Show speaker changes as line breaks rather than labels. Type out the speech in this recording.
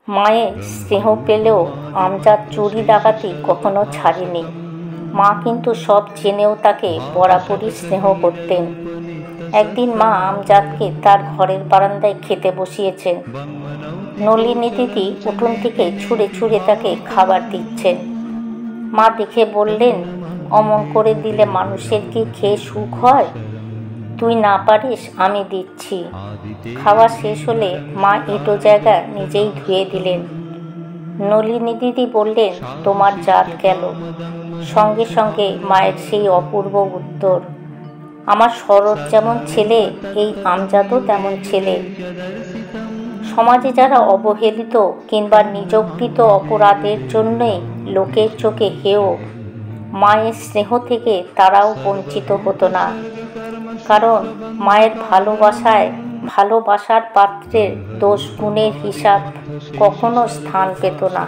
মায়ের স্নেহ পেলেও আমজাদ চুরি ডাকাতি কখনো ছাড়েনি। মা কিন্তু সব জেনেও তাকে বরাবরই স্নেহ করতেন। একদিন মা আমজাদকে তার ঘরের বারান্দায় খেতে বসিয়েছেন। নলিনী দিদি উঠোন থেকে ছুঁড়ে ছুঁড়ে তাকে খাবার দিচ্ছেন। মা দেখে বললেন, অমন করে দিলে মানুষের কি খেয়ে সুখ হয়? তুই না পারিস, আমি দিচ্ছি। খাওয়া শেষ হলে মা এঁটো জায়গা নিজেই ধুয়ে দিলেন। নলিনী দিদি বললেন, তোমার জাত গেল। সঙ্গে সঙ্গে মায়ের সেই অপূর্ব উত্তর, আমার শরৎ যেমন ছেলে, এই আমজাদও তেমন ছেলে। সমাজে যারা অবহেলিত কিংবা নিজকৃত অপরাধের জন্যে লোকের চোখে হেয়, মায়ের স্নেহ থেকে তারাও বঞ্চিত হতো না। কারণ মায়ের ভালোবাসার পাত্রের দোষ গুণের হিসাব কখনো স্থান পেত না।